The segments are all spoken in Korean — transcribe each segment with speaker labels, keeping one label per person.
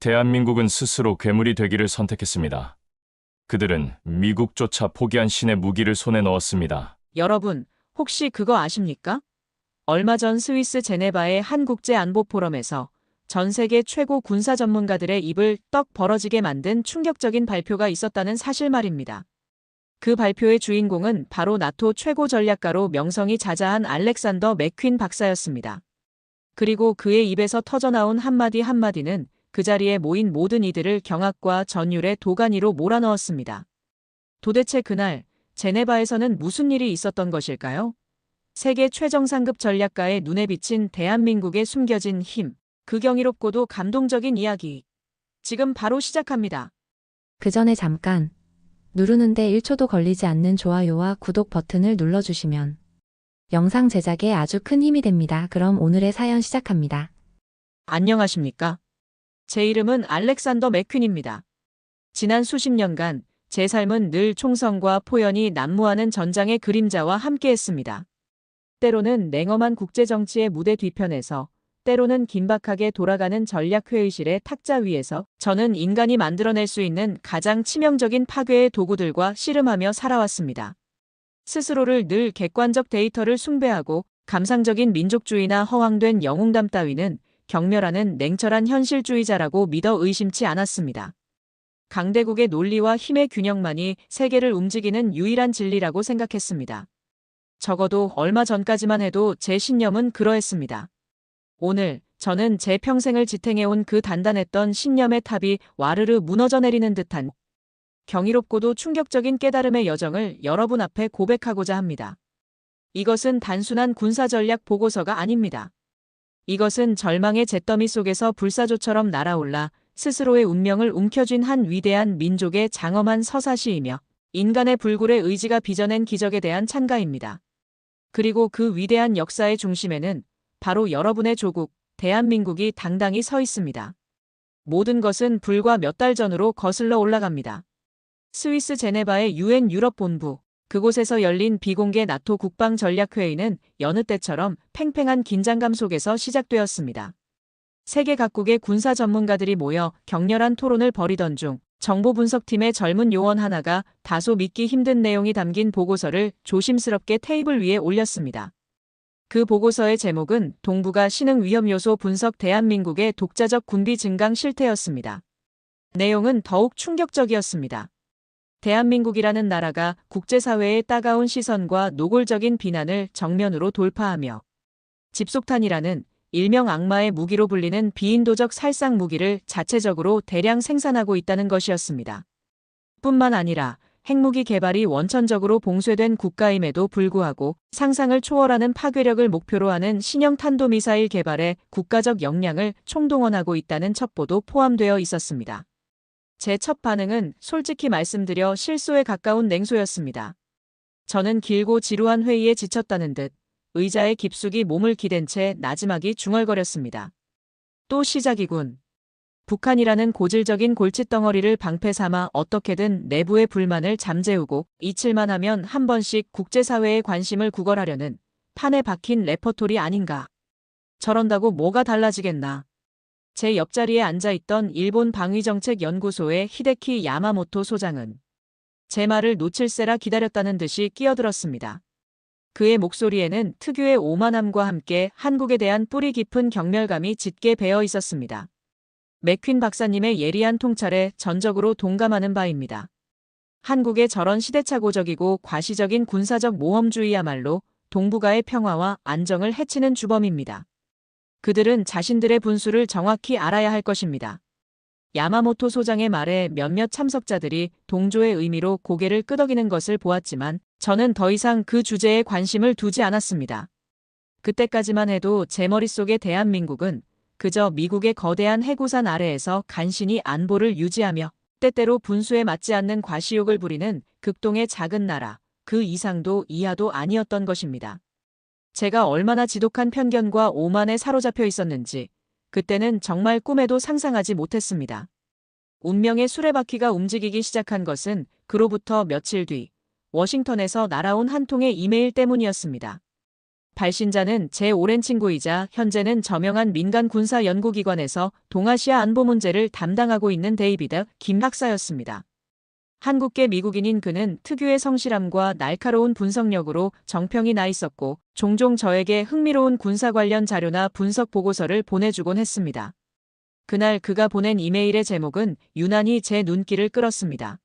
Speaker 1: 대한민국은 스스로 괴물이 되기를 선택했습니다. 그들은 미국조차 포기한 신의 무기를 손에 넣었습니다.
Speaker 2: 여러분, 혹시 그거 아십니까? 얼마 전 스위스 제네바의 한 국제 안보 포럼에서 전 세계 최고 군사 전문가들의 입을 떡 벌어지게 만든 충격적인 발표가 있었다는 사실 말입니다. 그 발표의 주인공은 바로 나토 최고 전략가로 명성이 자자한 알렉산더 맥퀸 박사였습니다. 그리고 그의 입에서 터져나온 한마디 한마디는 그 자리에 모인 모든 이들을 경악과 전율의 도가니로 몰아넣었습니다. 도대체 그날 제네바에서는 무슨 일이 있었던 것일까요? 세계 최정상급 전략가의 눈에 비친 대한민국의 숨겨진 힘, 그 경이롭고도 감동적인 이야기. 지금 바로 시작합니다.
Speaker 3: 그 전에 잠깐 누르는데 1초도 걸리지 않는 좋아요와 구독 버튼을 눌러주시면 영상 제작에 아주 큰 힘이 됩니다. 그럼 오늘의 사연 시작합니다.
Speaker 2: 안녕하십니까? 제 이름은 알렉산더 맥퀸입니다. 지난 수십 년간 제 삶은 늘 총성과 포연이 난무하는 전장의 그림자와 함께했습니다. 때로는 냉엄한 국제정치의 무대 뒤편에서, 때로는 긴박하게 돌아가는 전략회의실의 탁자 위에서 저는 인간이 만들어낼 수 있는 가장 치명적인 파괴의 도구들과 씨름하며 살아왔습니다. 스스로를 늘 객관적 데이터를 숭배하고 감상적인 민족주의나 허황된 영웅담 따위는 경멸하는 냉철한 현실주의자라고 믿어 의심치 않았습니다. 강대국의 논리와 힘의 균형만이 세계를 움직이는 유일한 진리라고 생각했습니다. 적어도 얼마 전까지만 해도 제 신념은 그러했습니다. 오늘 저는 제 평생을 지탱해온 그 단단했던 신념의 탑이 와르르 무너져 내리는 듯한 경이롭고도 충격적인 깨달음의 여정을 여러분 앞에 고백하고자 합니다. 이것은 단순한 군사전략 보고서가 아닙니다. 이것은 절망의 잿더미 속에서 불사조처럼 날아올라 스스로의 운명을 움켜쥔 한 위대한 민족의 장엄한 서사시이며 인간의 불굴의 의지가 빚어낸 기적에 대한 찬가입니다. 그리고 그 위대한 역사의 중심에는 바로 여러분의 조국, 대한민국이 당당히 서 있습니다. 모든 것은 불과 몇 달 전으로 거슬러 올라갑니다. 스위스 제네바의 UN 유럽 본부, 그곳에서 열린 비공개 나토 국방전략회의는 여느 때처럼 팽팽한 긴장감 속에서 시작되었습니다. 세계 각국의 군사 전문가들이 모여 격렬한 토론을 벌이던 중 정보 분석팀의 젊은 요원 하나가 다소 믿기 힘든 내용이 담긴 보고서를 조심스럽게 테이블 위에 올렸습니다. 그 보고서의 제목은 동북아 신흥 위험 요소 분석 대한민국의 독자적 군비 증강 실태였습니다. 내용은 더욱 충격적이었습니다. 대한민국이라는 나라가 국제사회의 따가운 시선과 노골적인 비난을 정면으로 돌파하며 집속탄이라는 일명 악마의 무기로 불리는 비인도적 살상 무기를 자체적으로 대량 생산하고 있다는 것이었습니다. 뿐만 아니라 핵무기 개발이 원천적으로 봉쇄된 국가임에도 불구하고 상상을 초월하는 파괴력을 목표로 하는 신형 탄도미사일 개발에 국가적 역량을 총동원하고 있다는 첩보도 포함되어 있었습니다. 제 첫 반응은 솔직히 말씀드려 실소에 가까운 냉소였습니다. 저는 길고 지루한 회의에 지쳤다는 듯 의자에 깊숙이 몸을 기댄 채 나지막이 중얼거렸습니다. 또 시작이군. 북한이라는 고질적인 골칫덩어리를 방패 삼아 어떻게든 내부의 불만을 잠재우고 잊힐만 하면 한 번씩 국제사회의 관심을 구걸하려는 판에 박힌 레퍼토리 아닌가. 저런다고 뭐가 달라지겠나. 제 옆자리에 앉아있던 일본 방위정책연구소의 히데키 야마모토 소장은 제 말을 놓칠세라 기다렸다는 듯이 끼어들었습니다. 그의 목소리에는 특유의 오만함과 함께 한국에 대한 뿌리 깊은 경멸감이 짙게 배어 있었습니다. 맥퀸 박사님의 예리한 통찰에 전적으로 동감하는 바입니다. 한국의 저런 시대착오적이고 과시적인 군사적 모험주의야말로 동북아의 평화와 안정을 해치는 주범입니다. 그들은 자신들의 분수를 정확히 알아야 할 것입니다. 야마모토 소장의 말에 몇몇 참석자들이 동조의 의미로 고개를 끄덕이는 것을 보았지만 저는 더 이상 그 주제에 관심을 두지 않았습니다. 그때까지만 해도 제 머릿속의 대한민국은 그저 미국의 거대한 해구산 아래에서 간신히 안보를 유지하며 때때로 분수에 맞지 않는 과시욕을 부리는 극동의 작은 나라, 그 이상도 이하도 아니었던 것입니다. 제가 얼마나 지독한 편견과 오만에 사로잡혀 있었는지 그때는 정말 꿈에도 상상하지 못했습니다. 운명의 수레바퀴가 움직이기 시작한 것은 그로부터 며칠 뒤 워싱턴에서 날아온 한 통의 이메일 때문이었습니다. 발신자는 제 오랜 친구이자 현재는 저명한 민간 군사 연구기관에서 동아시아 안보 문제를 담당하고 있는 데이비드 김 박사였습니다. 한국계 미국인인 그는 특유의 성실함과 날카로운 분석력으로 정평이 나 있었고 종종 저에게 흥미로운 군사 관련 자료나 분석 보고서를 보내주곤 했습니다. 그날 그가 보낸 이메일의 제목은 유난히 제 눈길을 끌었습니다.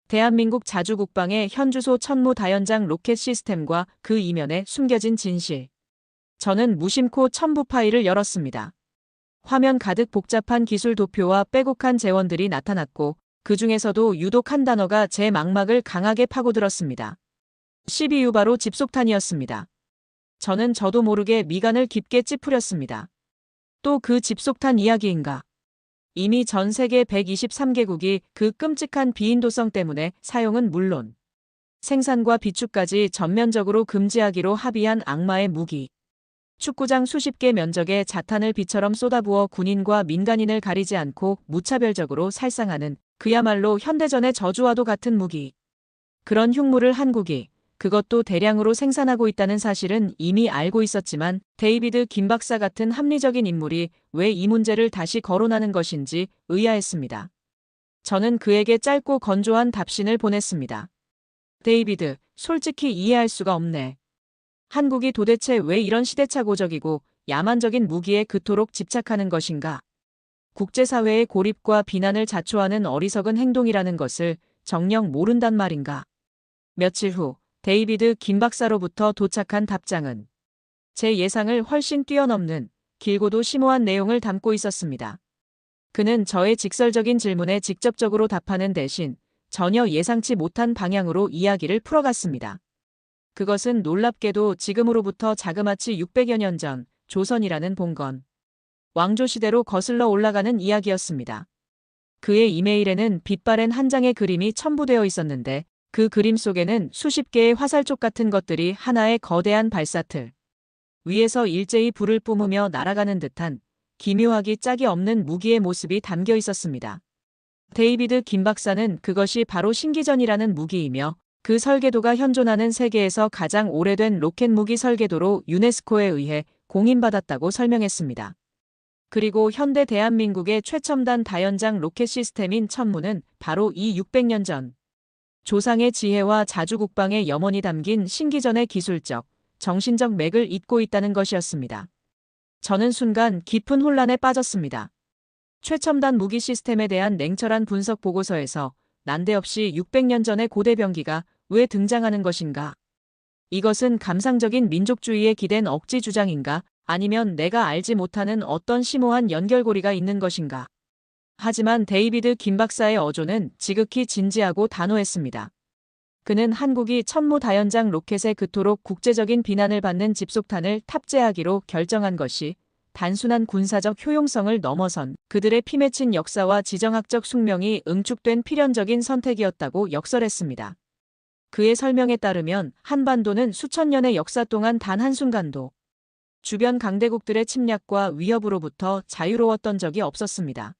Speaker 2: 대한민국 자주국방의 현주소 천무 다연장 로켓 시스템과 그 이면에 숨겨진 진실. 저는 무심코 첨부 파일을 열었습니다. 화면 가득 복잡한 기술 도표와 빼곡한 재원들이 나타났고 그 중에서도 유독 한 단어가 제 망막을 강하게 파고들었습니다. CBU 바로 집속탄이었습니다. 저는 저도 모르게 미간을 깊게 찌푸렸습니다. 또 그 집속탄 이야기인가? 이미 전 세계 123개국이 그 끔찍한 비인도성 때문에 사용은 물론 생산과 비축까지 전면적으로 금지하기로 합의한 악마의 무기. 축구장 수십 개 면적에 자탄을 비처럼 쏟아부어 군인과 민간인을 가리지 않고 무차별적으로 살상하는 그야말로 현대전의 저주와도 같은 무기. 그런 흉물을 한국이 그것도 대량으로 생산하고 있다는 사실은 이미 알고 있었지만 데이비드 김 박사 같은 합리적인 인물이 왜 이 문제를 다시 거론하는 것인지 의아했습니다. 저는 그에게 짧고 건조한 답신을 보냈습니다. 데이비드, 솔직히 이해할 수가 없네. 한국이 도대체 왜 이런 시대착오적이고 야만적인 무기에 그토록 집착하는 것인가? 국제사회의 고립과 비난을 자초하는 어리석은 행동이라는 것을 정녕 모른단 말인가? 며칠 후 데이비드 김 박사로부터 도착한 답장은 제 예상을 훨씬 뛰어넘는 길고도 심오한 내용을 담고 있었습니다. 그는 저의 직설적인 질문에 직접적으로 답하는 대신 전혀 예상치 못한 방향으로 이야기를 풀어갔습니다. 그것은 놀랍게도 지금으로부터 자그마치 600여 년 전 조선이라는 봉건 왕조시대로 거슬러 올라가는 이야기였습니다. 그의 이메일에는 빛바랜 한 장의 그림이 첨부되어 있었는데 그 그림 속에는 수십 개의 화살촉 같은 것들이 하나의 거대한 발사틀 위에서 일제히 불을 뿜으며 날아가는 듯한 기묘하기 짝이 없는 무기의 모습이 담겨 있었습니다. 데이비드 김 박사는 그것이 바로 신기전이라는 무기이며 그 설계도가 현존하는 세계에서 가장 오래된 로켓 무기 설계도로 유네스코에 의해 공인받았다고 설명했습니다. 그리고 현대 대한민국의 최첨단 다연장 로켓 시스템인 천무는 바로 이 600년 전 조상의 지혜와 자주국방의 염원이 담긴 신기전의 기술적, 정신적 맥을 잇고 있다는 것이었습니다. 저는 순간 깊은 혼란에 빠졌습니다. 최첨단 무기 시스템에 대한 냉철한 분석 보고서에서 난데없이 600년 전의 고대병기가 왜 등장하는 것인가? 이것은 감상적인 민족주의에 기댄 억지 주장인가? 아니면 내가 알지 못하는 어떤 심오한 연결고리가 있는 것인가? 하지만 데이비드 김 박사의 어조는 지극히 진지하고 단호했습니다. 그는 한국이 천무 다연장 로켓에 그토록 국제적인 비난을 받는 집속탄을 탑재하기로 결정한 것이 단순한 군사적 효용성을 넘어선 그들의 피맺힌 역사와 지정학적 숙명이 응축된 필연적인 선택이었다고 역설했습니다. 그의 설명에 따르면 한반도는 수천 년의 역사 동안 단 한순간도 주변 강대국들의 침략과 위협으로부터 자유로웠던 적이 없었습니다.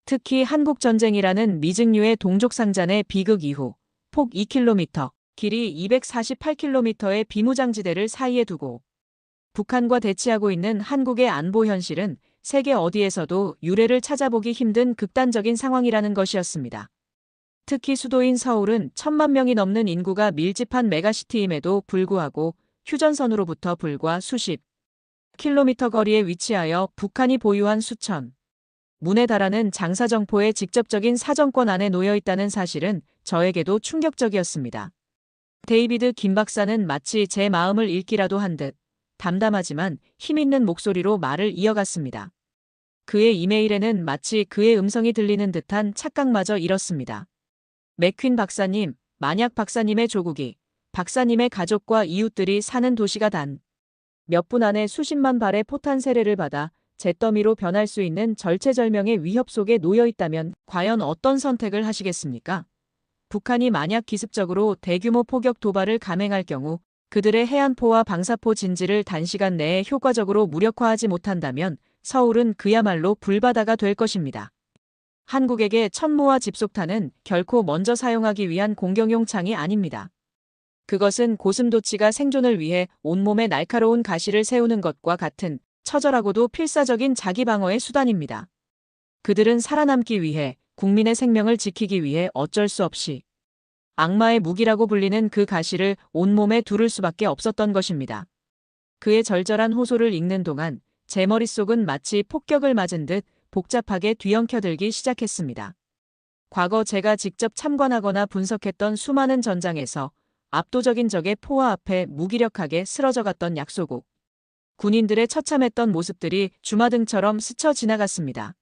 Speaker 2: 특히 한국전쟁이라는 미증류의 동족상잔의 비극 이후 폭 2km, 길이 248km의 비무장지대를 사이에 두고 북한과 대치하고 있는 한국의 안보 현실은 세계 어디에서도 유례를 찾아보기 힘든 극단적인 상황이라는 것이었습니다. 특히 수도인 서울은 1000만 명이 넘는 인구가 밀집한 메가시티임에도 불구하고 휴전선으로부터 불과 수십 킬로미터 거리에 위치하여 북한이 보유한 수천 문에 달하는 장사정포의 직접적인 사정권 안에 놓여 있다는 사실은 저에게도 충격적이었습니다. 데이비드 김 박사는 마치 제 마음을 읽기라도 한 듯 담담하지만 힘있는 목소리로 말을 이어갔습니다. 그의 이메일에는 마치 그의 음성이 들리는 듯한 착각마저 잃었습니다. 맥퀸 박사님, 만약 박사님의 조국이 박사님의 가족과 이웃들이 사는 도시가 단 몇 분 안에 수십만 발의 포탄 세례를 받아 잿더미로 변할 수 있는 절체절명의 위협 속에 놓여 있다면 과연 어떤 선택을 하시겠습니까? 북한이 만약 기습적으로 대규모 포격 도발을 감행할 경우 그들의 해안포와 방사포 진지를 단시간 내에 효과적으로 무력화하지 못한다면 서울은 그야말로 불바다가 될 것입니다. 한국에게 천무와 집속탄은 결코 먼저 사용하기 위한 공격용 창이 아닙니다. 그것은 고슴도치가 생존을 위해 온몸에 날카로운 가시를 세우는 것과 같은 처절하고도 필사적인 자기 방어의 수단입니다. 그들은 살아남기 위해, 국민의 생명을 지키기 위해 어쩔 수 없이 악마의 무기라고 불리는 그 가시를 온몸에 두를 수밖에 없었던 것입니다. 그의 절절한 호소를 읽는 동안 제 머릿속은 마치 폭격을 맞은 듯 복잡하게 뒤엉켜들기 시작했습니다. 과거 제가 직접 참관하거나 분석했던 수많은 전장에서 압도적인 적의 포화 앞에 무기력하게 쓰러져갔던 약소국 군인들의 처참했던 모습들이 주마등처럼 스쳐 지나갔습니다.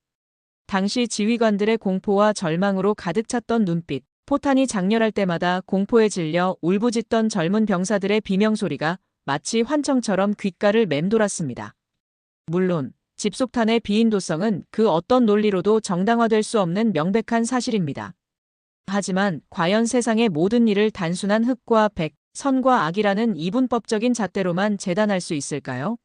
Speaker 2: 당시 지휘관들의 공포와 절망으로 가득 찼던 눈빛, 포탄이 장렬할 때마다 공포에 질려 울부짖던 젊은 병사들의 비명소리가 마치 환청처럼 귓가를 맴돌았습니다. 물론 집속탄의 비인도성은 그 어떤 논리로도 정당화될 수 없는 명백한 사실입니다. 하지만 과연 세상의 모든 일을 단순한 흑과 백, 선과 악이라는 이분법적인 잣대로만 재단할 수 있을까요?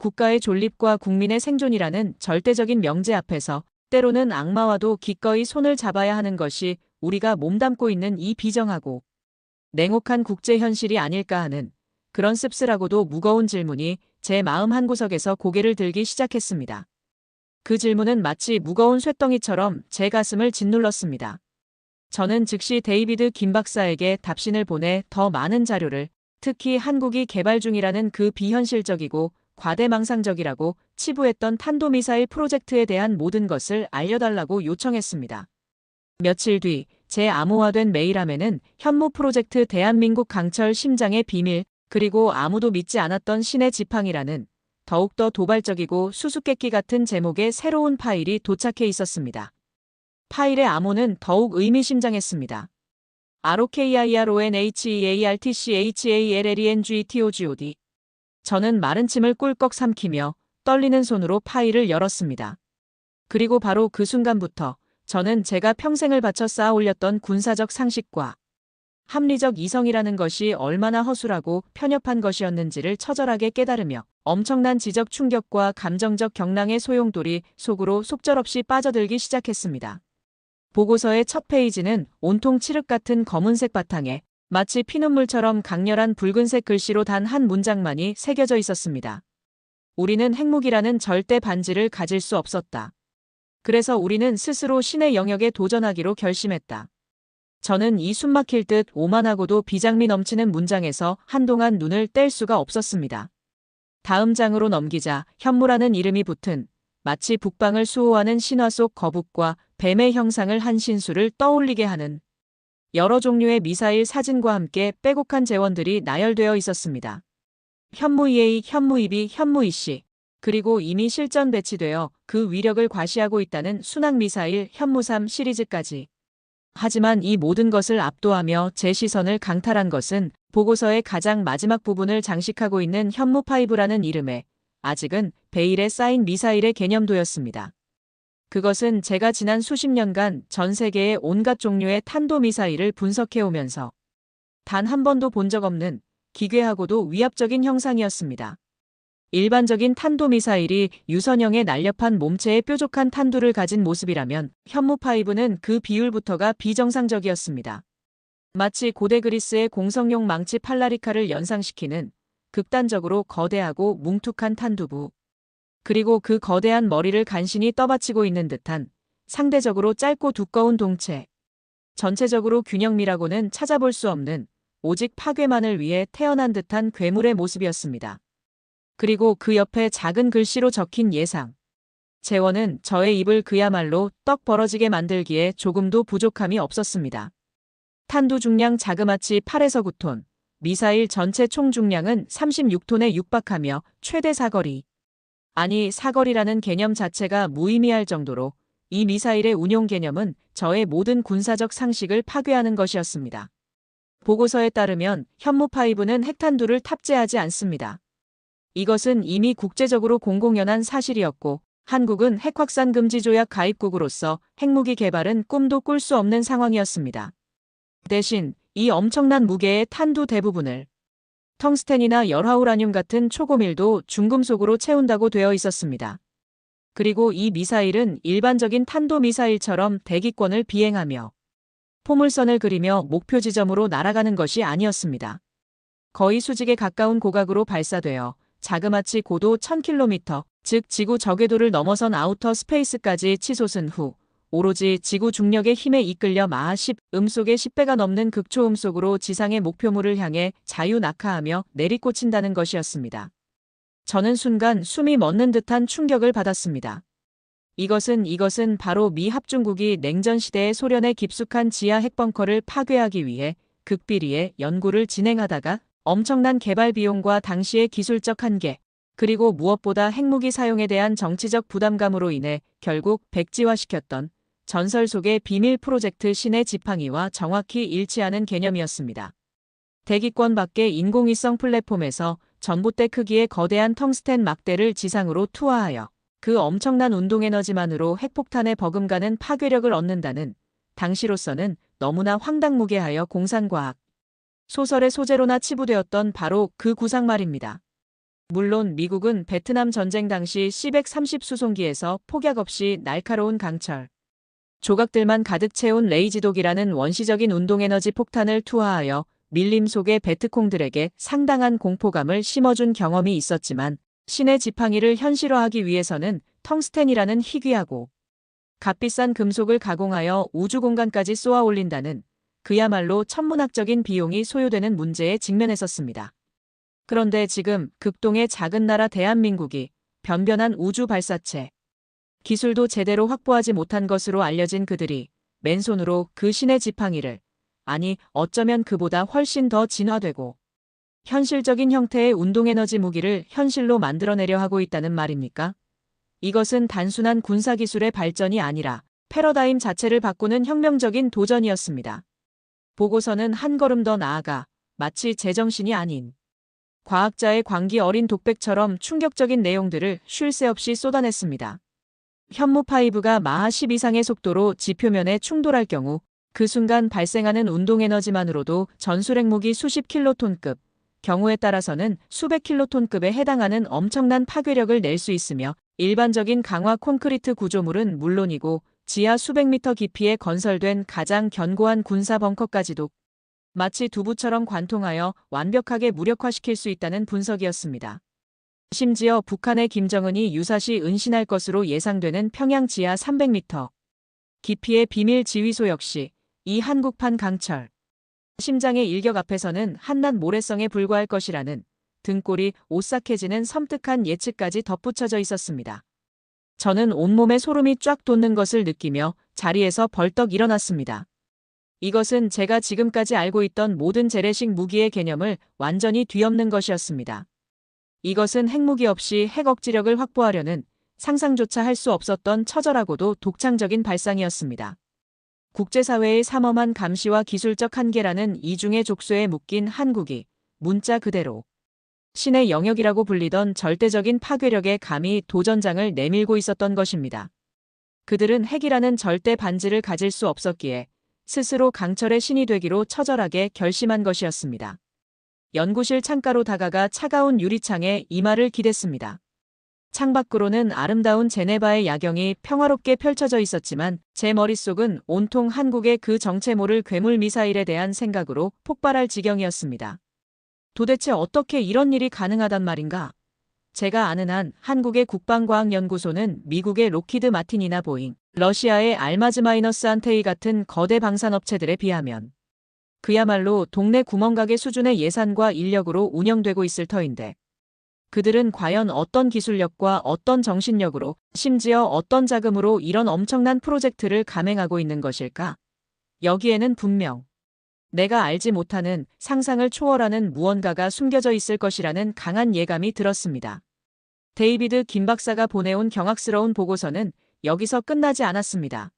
Speaker 2: 국가의 존립과 국민의 생존이라는 절대적인 명제 앞에서 때로는 악마와도 기꺼이 손을 잡아야 하는 것이 우리가 몸담고 있는 이 비정하고 냉혹한 국제 현실이 아닐까 하는 그런 씁쓸하고도 무거운 질문이 제 마음 한구석에서 고개를 들기 시작했습니다. 그 질문은 마치 무거운 쇳덩이처럼 제 가슴을 짓눌렀습니다. 저는 즉시 데이비드 김 박사에게 답신을 보내 더 많은 자료를, 특히 한국이 개발 중이라는 그 비현실적이고 과대망상적이라고 치부했던 탄도미사일 프로젝트에 대한 모든 것을 알려달라고 요청했습니다. 며칠 뒤 제 암호화된 메일함에는 현무 프로젝트 대한민국 강철 심장의 비밀, 그리고 아무도 믿지 않았던 신의 지팡이라는 더욱더 도발적이고 수수께끼 같은 제목의 새로운 파일이 도착해 있었습니다. 파일의 암호는 더욱 의미심장했습니다. ROKIRONHEARTCHALLENGTOGOD. 저는 마른 침을 꿀꺽 삼키며 떨리는 손으로 파일을 열었습니다. 그리고 바로 그 순간부터 저는 제가 평생을 바쳐 쌓아 올렸던 군사적 상식과 합리적 이성이라는 것이 얼마나 허술하고 편협한 것이었는지를 처절하게 깨달으며 엄청난 지적 충격과 감정적 경랑의 소용돌이 속으로 속절없이 빠져들기 시작했습니다. 보고서의 첫 페이지는 온통 칠흑 같은 검은색 바탕에 마치 피눈물처럼 강렬한 붉은색 글씨로 단 한 문장만이 새겨져 있었습니다. 우리는 핵무기라는 절대 반지를 가질 수 없었다. 그래서 우리는 스스로 신의 영역에 도전하기로 결심했다. 저는 이 숨막힐 듯 오만하고도 비장미 넘치는 문장에서 한동안 눈을 뗄 수가 없었습니다. 다음 장으로 넘기자 현무라는 이름이 붙은 마치 북방을 수호하는 신화 속 거북과 뱀의 형상을 한 신수를 떠올리게 하는 여러 종류의 미사일 사진과 함께 빼곡한 제원들이 나열되어 있었습니다. 현무 EA, 현무 EB, 현무 EC, 그리고 이미 실전 배치되어 그 위력을 과시하고 있다는 순항미사일 현무 3 시리즈까지. 하지만 이 모든 것을 압도하며 제 시선을 강탈한 것은 보고서의 가장 마지막 부분을 장식하고 있는 현무5라는 이름에 아직은 베일에 쌓인 미사일의 개념도였습니다. 그것은 제가 지난 수십 년간 전 세계의 온갖 종류의 탄도미사일을 분석해오면서 단 한 번도 본 적 없는 기괴하고도 위압적인 형상이었습니다. 일반적인 탄도미사일이 유선형의 날렵한 몸체에 뾰족한 탄두를 가진 모습이라면 현무5는 그 비율부터가 비정상적이었습니다. 마치 고대 그리스의 공성용 망치 팔라리카를 연상시키는 극단적으로 거대하고 뭉툭한 탄두부, 그리고 그 거대한 머리를 간신히 떠받치고 있는 듯한 상대적으로 짧고 두꺼운 동체, 전체적으로 균형미라고는 찾아볼 수 없는 오직 파괴만을 위해 태어난 듯한 괴물의 모습이었습니다. 그리고 그 옆에 작은 글씨로 적힌 예상. 재원은 저의 입을 그야말로 떡 벌어지게 만들기에 조금도 부족함이 없었습니다. 탄두 중량 자그마치 8에서 9톤, 미사일 전체 총 중량은 36톤에 육박하며 최대 사거리. 아니, 사거리라는 개념 자체가 무의미할 정도로 이 미사일의 운용 개념은 저의 모든 군사적 상식을 파괴하는 것이었습니다. 보고서에 따르면 현무5는 핵탄두를 탑재하지 않습니다. 이것은 이미 국제적으로 공공연한 사실이었고 한국은 핵확산 금지 조약 가입국으로서 핵무기 개발은 꿈도 꿀 수 없는 상황이었습니다. 대신 이 엄청난 무게의 탄두 대부분을 텅스텐이나 열화우라늄 같은 초고밀도 중금속으로 채운다고 되어 있었습니다. 그리고 이 미사일은 일반적인 탄도미사일처럼 대기권을 비행하며 포물선을 그리며 목표 지점으로 날아가는 것이 아니었습니다. 거의 수직에 가까운 고각으로 발사되어 자그마치 고도 1000km, 즉 지구 저궤도를 넘어선 아우터 스페이스까지 치솟은 후 오로지 지구 중력의 힘에 이끌려 마하 10 음속의 10배가 넘는 극초음속으로 지상의 목표물을 향해 자유 낙하하며 내리꽂힌다는 것이었습니다. 저는 순간 숨이 멎는 듯한 충격을 받았습니다. 이것은 바로 미 합중국이 냉전 시대의 소련의 깊숙한 지하 핵벙커를 파괴하기 위해 극비리에 연구를 진행하다가 엄청난 개발 비용과 당시의 기술적 한계, 그리고 무엇보다 핵무기 사용에 대한 정치적 부담감으로 인해 결국 백지화시켰던 전설 속의 비밀 프로젝트 신의 지팡이와 정확히 일치하는 개념이었습니다. 대기권 밖의 인공위성 플랫폼에서 전봇대 크기의 거대한 텅스텐 막대를 지상으로 투하하여 그 엄청난 운동에너지만으로 핵폭탄에 버금가는 파괴력을 얻는다는 당시로서는 너무나 황당무계하여 공상과학 소설의 소재로나 치부되었던 바로 그 구상 말입니다. 물론 미국은 베트남 전쟁 당시 C-130 수송기에서 폭약 없이 날카로운 강철 조각들만 가득 채운 레이지독이라는 원시적인 운동에너지 폭탄을 투하하여 밀림 속의 베트콩들에게 상당한 공포감을 심어준 경험이 있었지만 신의 지팡이를 현실화하기 위해서는 텅스텐이라는 희귀하고 값비싼 금속을 가공하여 우주 공간까지 쏘아 올린다는 그야말로 천문학적인 비용이 소요되는 문제에 직면했었습니다. 그런데 지금 극동의 작은 나라 대한민국이 변변한 우주 발사체, 기술도 제대로 확보하지 못한 것으로 알려진 그들이 맨손으로 그 신의 지팡이를, 아니 어쩌면 그보다 훨씬 더 진화되고 현실적인 형태의 운동에너지 무기를 현실로 만들어내려 하고 있다는 말입니까? 이것은 단순한 군사기술의 발전이 아니라 패러다임 자체를 바꾸는 혁명적인 도전이었습니다. 보고서는 한 걸음 더 나아가 마치 제정신이 아닌 과학자의 광기 어린 독백처럼 충격적인 내용들을 쉴 새 없이 쏟아냈습니다. 현무5가 마하 10 이상의 속도로 지표면에 충돌할 경우 그 순간 발생하는 운동에너지만으로도 전술핵무기 수십 킬로톤급, 경우에 따라서는 수백 킬로톤급에 해당하는 엄청난 파괴력을 낼 수 있으며 일반적인 강화 콘크리트 구조물은 물론이고 지하 수백 미터 깊이에 건설된 가장 견고한 군사 벙커까지도 마치 두부처럼 관통하여 완벽하게 무력화시킬 수 있다는 분석이었습니다. 심지어 북한의 김정은이 유사시 은신할 것으로 예상되는 평양 지하 300m 깊이의 비밀 지휘소 역시 이 한국판 강철 심장의 일격 앞에서는 한낱 모래성에 불과할 것이라는 등골이 오싹해지는 섬뜩한 예측까지 덧붙여져 있었습니다. 저는 온몸에 소름이 쫙 돋는 것을 느끼며 자리에서 벌떡 일어났습니다. 이것은 제가 지금까지 알고 있던 모든 재래식 무기의 개념을 완전히 뒤엎는 것이었습니다. 이것은 핵무기 없이 핵 억지력을 확보하려는 상상조차 할 수 없었던 처절하고도 독창적인 발상이었습니다. 국제사회의 삼엄한 감시와 기술적 한계라는 이중의 족쇄에 묶인 한국이 문자 그대로 신의 영역이라고 불리던 절대적인 파괴력에 감히 도전장을 내밀고 있었던 것입니다. 그들은 핵이라는 절대 반지를 가질 수 없었기에 스스로 강철의 신이 되기로 처절하게 결심한 것이었습니다. 연구실 창가로 다가가 차가운 유리창에 이마를 기댔습니다. 창밖으로는 아름다운 제네바의 야경이 평화롭게 펼쳐져 있었지만 제 머릿속은 온통 한국의 그 정체 모를 괴물 미사일에 대한 생각으로 폭발할 지경이었습니다. 도대체 어떻게 이런 일이 가능하단 말인가? 제가 아는 한 한국의 국방과학연구소는 미국의 로키드 마틴이나 보잉, 러시아의 알마즈-안테이 같은 거대 방산업체들에 비하면 그야말로 동네 구멍가게 수준의 예산과 인력으로 운영되고 있을 터인데 그들은 과연 어떤 기술력과 어떤 정신력으로 심지어 어떤 자금으로 이런 엄청난 프로젝트를 감행하고 있는 것일까? 여기에는 분명 내가 알지 못하는 상상을 초월하는 무언가가 숨겨져 있을 것이라는 강한 예감이 들었습니다. 데이비드 김 박사가 보내온 경악스러운 보고서는 여기서 끝나지 않았습니다.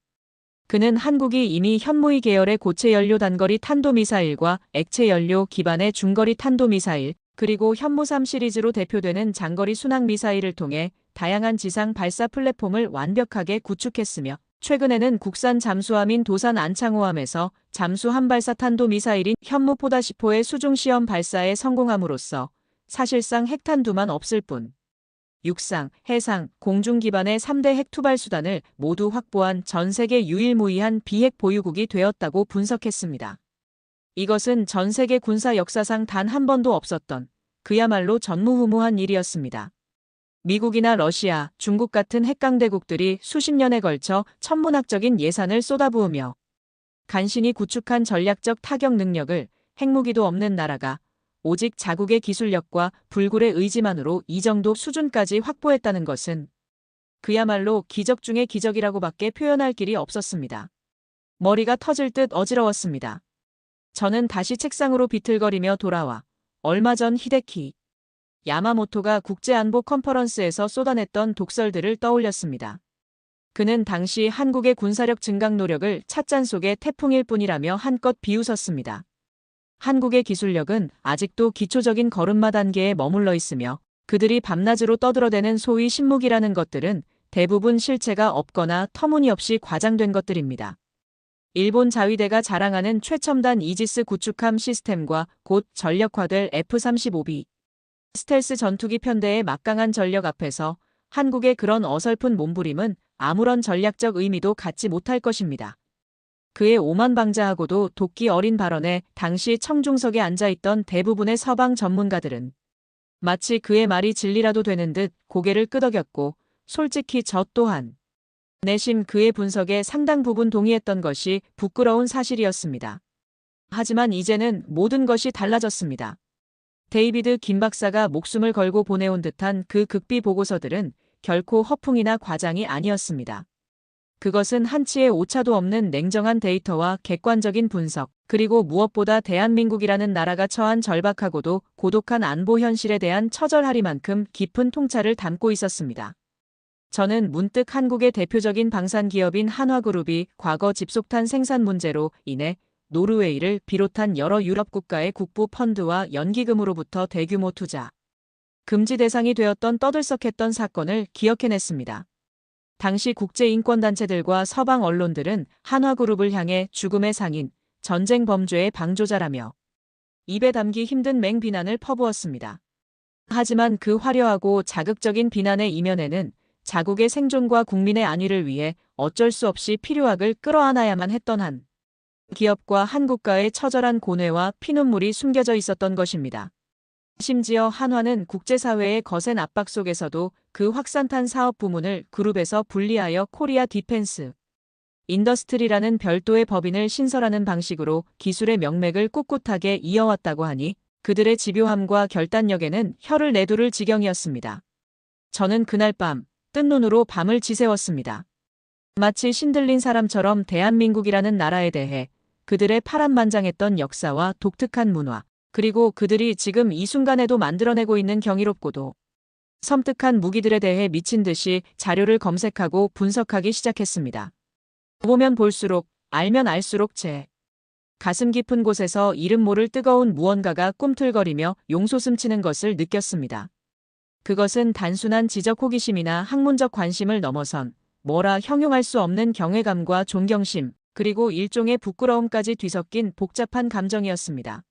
Speaker 2: 그는 한국이 이미 현무이 계열의 고체 연료 단거리 탄도미사일과 액체 연료 기반의 중거리 탄도미사일, 그리고 현무3 시리즈로 대표되는 장거리 순항미사일을 통해 다양한 지상 발사 플랫폼을 완벽하게 구축했으며 최근에는 국산 잠수함인 도산 안창호함에서 잠수 한발사 탄도미사일인 현무4-4의 수중시험 발사에 성공함으로써 사실상 핵탄두만 없을 뿐 육상, 해상, 공중 기반의 3대 핵 투발 수단을 모두 확보한 전 세계 유일무이한 비핵 보유국이 되었다고 분석했습니다. 이것은 전 세계 군사 역사상 단 한 번도 없었던 그야말로 전무후무한 일이었습니다. 미국이나 러시아, 중국 같은 핵강대국들이 수십 년에 걸쳐 천문학적인 예산을 쏟아부으며 간신히 구축한 전략적 타격 능력을 핵무기도 없는 나라가 오직 자국의 기술력과 불굴의 의지만으로 이 정도 수준까지 확보했다는 것은 그야말로 기적 중의 기적이라고밖에 표현할 길이 없었습니다. 머리가 터질 듯 어지러웠습니다. 저는 다시 책상으로 비틀거리며 돌아와 얼마 전 히데키 야마모토가 국제안보 컨퍼런스에서 쏟아냈던 독설들을 떠올렸습니다. 그는 당시 한국의 군사력 증강 노력을 찻잔 속의 태풍일 뿐이라며 한껏 비웃었습니다. 한국의 기술력은 아직도 기초적인 걸음마 단계에 머물러 있으며 그들이 밤낮으로 떠들어대는 소위 신무기라는 것들은 대부분 실체가 없거나 터무니없이 과장된 것들입니다. 일본 자위대가 자랑하는 최첨단 이지스 구축함 시스템과 곧 전력화될 F-35B 스텔스 전투기 편대의 막강한 전력 앞에서 한국의 그런 어설픈 몸부림은 아무런 전략적 의미도 갖지 못할 것입니다. 그의 오만방자하고도 도끼 어린 발언에 당시 청중석에 앉아있던 대부분의 서방 전문가들은 마치 그의 말이 진리라도 되는 듯 고개를 끄덕였고 솔직히 저 또한 내심 그의 분석에 상당 부분 동의했던 것이 부끄러운 사실이었습니다. 하지만 이제는 모든 것이 달라졌습니다. 데이비드 김 박사가 목숨을 걸고 보내온 듯한 그 극비 보고서들은 결코 허풍이나 과장이 아니었습니다. 그것은 한치의 오차도 없는 냉정한 데이터와 객관적인 분석, 그리고 무엇보다 대한민국이라는 나라가 처한 절박하고도 고독한 안보 현실에 대한 처절하리만큼 깊은 통찰을 담고 있었습니다. 저는 문득 한국의 대표적인 방산기업인 한화그룹이 과거 집속탄 생산 문제로 인해 노르웨이를 비롯한 여러 유럽 국가의 국부 펀드와 연기금으로부터 대규모 투자 금지 대상이 되었던 떠들썩했던 사건을 기억해냈습니다. 당시 국제인권단체들과 서방 언론들은 한화그룹을 향해 죽음의 상인, 전쟁 범죄의 방조자라며 입에 담기 힘든 맹비난을 퍼부었습니다. 하지만 그 화려하고 자극적인 비난의 이면에는 자국의 생존과 국민의 안위를 위해 어쩔 수 없이 필요악을 끌어안아야만 했던 한 기업과 한 국가의 처절한 고뇌와 피눈물이 숨겨져 있었던 것입니다. 심지어 한화는 국제사회의 거센 압박 속에서도 그 확산탄 사업 부문을 그룹에서 분리하여 코리아 디펜스 인더스트리라는 별도의 법인을 신설하는 방식으로 기술의 명맥을 꿋꿋하게 이어왔다고 하니 그들의 집요함과 결단력에는 혀를 내두를 지경이었습니다. 저는 그날 밤 뜬 눈으로 밤을 지새웠습니다. 마치 신들린 사람처럼 대한민국이라는 나라에 대해 그들의 파란만장했던 역사와 독특한 문화, 그리고 그들이 지금 이 순간에도 만들어내고 있는 경이롭고도 섬뜩한 무기들에 대해 미친 듯이 자료를 검색하고 분석하기 시작했습니다. 보면 볼수록, 알면 알수록 제 가슴 깊은 곳에서 이름 모를 뜨거운 무언가가 꿈틀거리며 용솟음치는 것을 느꼈습니다. 그것은 단순한 지적 호기심이나 학문적 관심을 넘어선 뭐라 형용할 수 없는 경외감과 존경심, 그리고 일종의 부끄러움까지 뒤섞인 복잡한 감정이었습니다.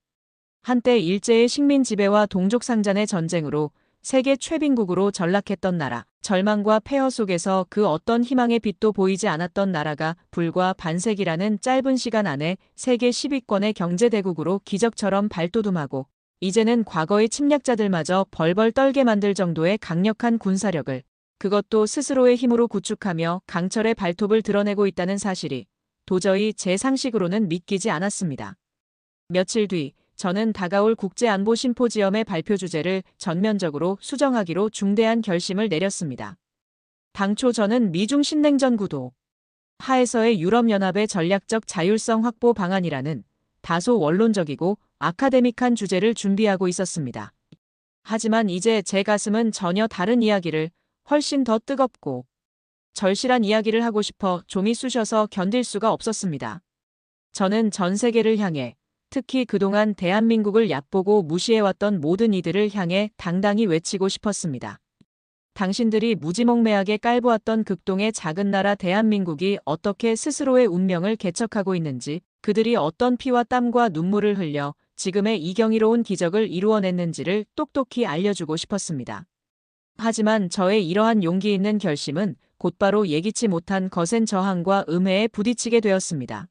Speaker 2: 한때 일제의 식민 지배와 동족 상잔의 전쟁으로 세계 최빈국으로 전락했던 나라, 절망과 폐허 속에서 그 어떤 희망의 빛도 보이지 않았던 나라가 불과 반세기라는 짧은 시간 안에 세계 10위권의 경제대국으로 기적처럼 발돋움하고 이제는 과거의 침략자들마저 벌벌 떨게 만들 정도의 강력한 군사력을 그것도 스스로의 힘으로 구축하며 강철의 발톱을 드러내고 있다는 사실이 도저히 제 상식으로는 믿기지 않았습니다. 며칠 뒤 저는 다가올 국제안보 심포지엄의 발표 주제를 전면적으로 수정하기로 중대한 결심을 내렸습니다. 당초 저는 미중 신냉전 구도 하에서의 유럽연합의 전략적 자율성 확보 방안이라는 다소 원론적이고 아카데믹한 주제를 준비하고 있었습니다. 하지만 이제 제 가슴은 전혀 다른 이야기를 훨씬 더 뜨겁고 절실한 이야기를 하고 싶어 좀이 쑤셔서 견딜 수가 없었습니다. 저는 전 세계를 향해 특히 그동안 대한민국을 얕보고 무시해왔던 모든 이들을 향해 당당히 외치고 싶었습니다. 당신들이 무지몽매하게 깔보았던 극동의 작은 나라 대한민국이 어떻게 스스로의 운명을 개척하고 있는지, 그들이 어떤 피와 땀과 눈물을 흘려 지금의 이 경이로운 기적을 이루어냈는지를 똑똑히 알려주고 싶었습니다. 하지만 저의 이러한 용기 있는 결심은 곧바로 예기치 못한 거센 저항과 음해에 부딪히게 되었습니다.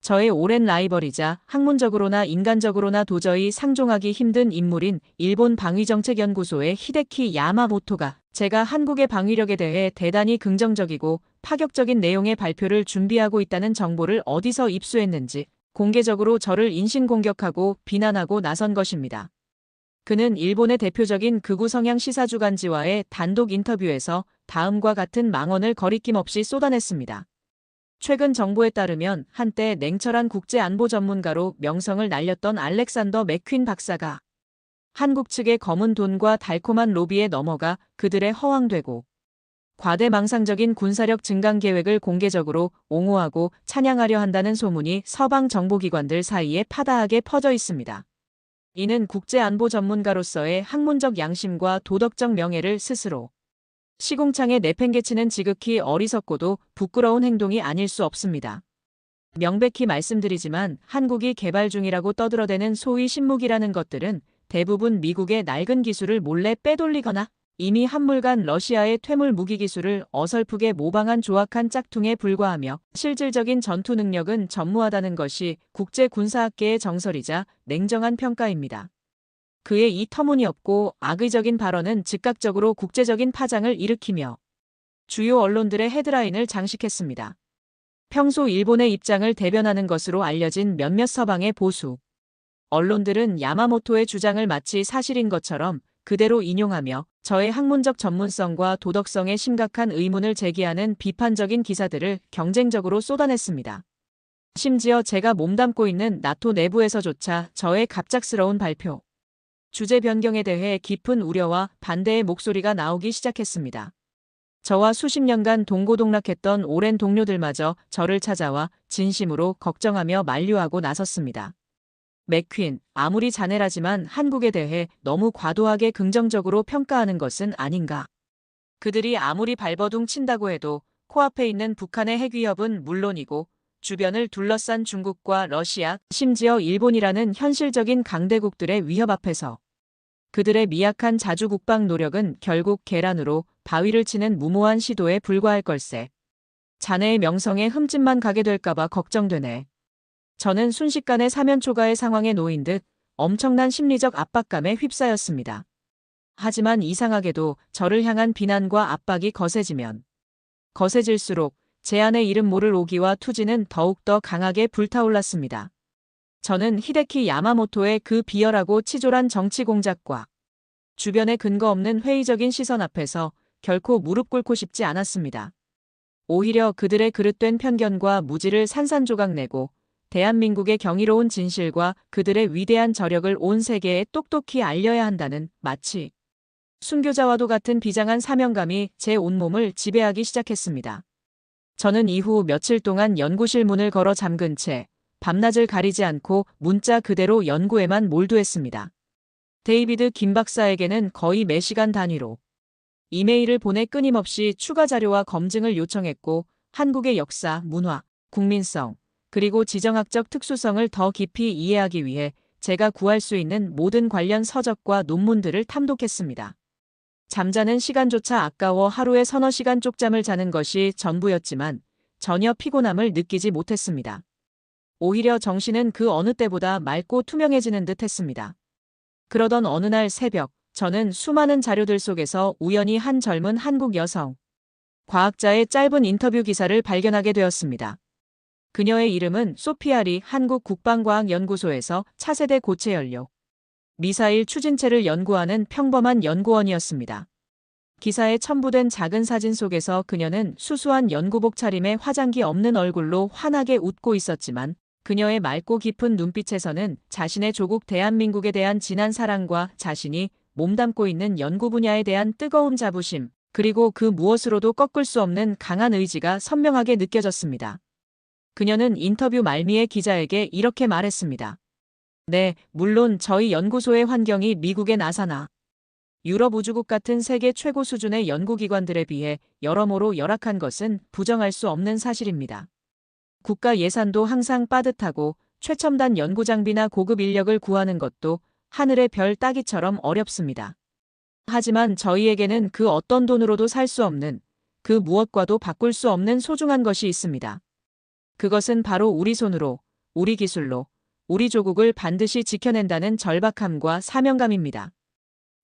Speaker 2: 저의 오랜 라이벌이자 학문적으로나 인간적으로나 도저히 상종하기 힘든 인물인 일본 방위정책연구소의 히데키 야마모토가 제가 한국의 방위력에 대해 대단히 긍정적이고 파격적인 내용의 발표를 준비하고 있다는 정보를 어디서 입수했는지 공개적으로 저를 인신공격하고 비난하고 나선 것입니다. 그는 일본의 대표적인 극우 성향 시사주간지와의 단독 인터뷰에서 다음과 같은 망언을 거리낌 없이 쏟아냈습니다. 최근 정보에 따르면 한때 냉철한 국제안보 전문가로 명성을 날렸던 알렉산더 맥퀸 박사가 한국 측의 검은 돈과 달콤한 로비에 넘어가 그들의 허황되고 과대망상적인 군사력 증강 계획을 공개적으로 옹호하고 찬양하려 한다는 소문이 서방 정보기관들 사이에 파다하게 퍼져 있습니다. 이는 국제안보 전문가로서의 학문적 양심과 도덕적 명예를 스스로 시궁창에 내팽개치는 지극히 어리석고도 부끄러운 행동이 아닐 수 없습니다. 명백히 말씀드리지만 한국이 개발 중이라고 떠들어대는 소위 신무기라는 것들은 대부분 미국의 낡은 기술을 몰래 빼돌리거나 이미 한물간 러시아의 퇴물 무기 기술을 어설프게 모방한 조악한 짝퉁에 불과하며 실질적인 전투 능력은 전무하다는 것이 국제군사학계의 정설이자 냉정한 평가입니다. 그의 이 터무니없고 악의적인 발언은 즉각적으로 국제적인 파장을 일으키며 주요 언론들의 헤드라인을 장식했습니다. 평소 일본의 입장을 대변하는 것으로 알려진 몇몇 서방의 보수 언론들은 야마모토의 주장을 마치 사실인 것처럼 그대로 인용하며 저의 학문적 전문성과 도덕성에 심각한 의문을 제기하는 비판적인 기사들을 경쟁적으로 쏟아냈습니다. 심지어 제가 몸담고 있는 나토 내부에서조차 저의 갑작스러운 발표, 주제 변경에 대해 깊은 우려와 반대의 목소리가 나오기 시작했습니다. 저와 수십 년간 동고동락했던 오랜 동료들마저 저를 찾아와 진심으로 걱정하며 만류하고 나섰습니다. 맥퀸, 아무리 자네라지만 한국에 대해 너무 과도하게 긍정적으로 평가하는 것은 아닌가. 그들이 아무리 발버둥 친다고 해도 코앞에 있는 북한의 핵위협은 물론이고 주변을 둘러싼 중국과 러시아, 심지어 일본이라는 현실적인 강대국들의 위협 앞에서 그들의 미약한 자주국방 노력은 결국 계란으로 바위를 치는 무모한 시도에 불과할 걸세. 자네의 명성에 흠집만 가게 될까봐 걱정되네. 저는 순식간에 사면초가의 상황에 놓인 듯 엄청난 심리적 압박감에 휩싸였습니다. 하지만 이상하게도 저를 향한 비난과 압박이 거세지면 거세질수록 제 안에 이름 모를 오기와 투지는 더욱더 강하게 불타올랐습니다. 저는 히데키 야마모토의 그 비열하고 치졸한 정치 공작과 주변의 근거 없는 회의적인 시선 앞에서 결코 무릎 꿇고 싶지 않았습니다. 오히려 그들의 그릇된 편견과 무지를 산산조각 내고 대한민국의 경이로운 진실과 그들의 위대한 저력을 온 세계에 똑똑히 알려야 한다는 마치 순교자와도 같은 비장한 사명감이 제 온몸을 지배하기 시작했습니다. 저는 이후 며칠 동안 연구실 문을 걸어 잠근 채 밤낮을 가리지 않고 문자 그대로 연구에만 몰두했습니다. 데이비드 김 박사에게는 거의 매시간 단위로 이메일을 보내 끊임없이 추가 자료와 검증을 요청했고 한국의 역사, 문화, 국민성, 그리고 지정학적 특수성을 더 깊이 이해하기 위해 제가 구할 수 있는 모든 관련 서적과 논문들을 탐독했습니다. 잠자는 시간조차 아까워 하루에 서너 시간 쪽잠을 자는 것이 전부였지만 전혀 피곤함을 느끼지 못했습니다. 오히려 정신은 그 어느 때보다 맑고 투명해지는 듯 했습니다. 그러던 어느 날 새벽, 저는 수많은 자료들 속에서 우연히 한 젊은 한국 여성 과학자의 짧은 인터뷰 기사를 발견하게 되었습니다. 그녀의 이름은 소피아리 한국국방과학연구소에서 차세대 고체연료 미사일 추진체를 연구하는 평범한 연구원이었습니다. 기사에 첨부된 작은 사진 속에서 그녀는 수수한 연구복 차림에 화장기 없는 얼굴로 환하게 웃고 있었지만 그녀의 맑고 깊은 눈빛에서는 자신의 조국 대한민국에 대한 진한 사랑과 자신이 몸담고 있는 연구 분야에 대한 뜨거운 자부심, 그리고 그 무엇으로도 꺾을 수 없는 강한 의지가 선명하게 느껴졌습니다. 그녀는 인터뷰 말미에 기자에게 이렇게 말했습니다. 네, 물론 저희 연구소의 환경이 미국의 나사나 유럽 우주국 같은 세계 최고 수준의 연구기관들에 비해 여러모로 열악한 것은 부정할 수 없는 사실입니다. 국가 예산도 항상 빠듯하고 최첨단 연구장비나 고급 인력을 구하는 것도 하늘의 별 따기처럼 어렵습니다. 하지만 저희에게는 그 어떤 돈으로도 살 수 없는, 그 무엇과도 바꿀 수 없는 소중한 것이 있습니다. 그것은 바로 우리 손으로 우리 기술로 우리 조국을 반드시 지켜낸다는 절박함과 사명감입니다.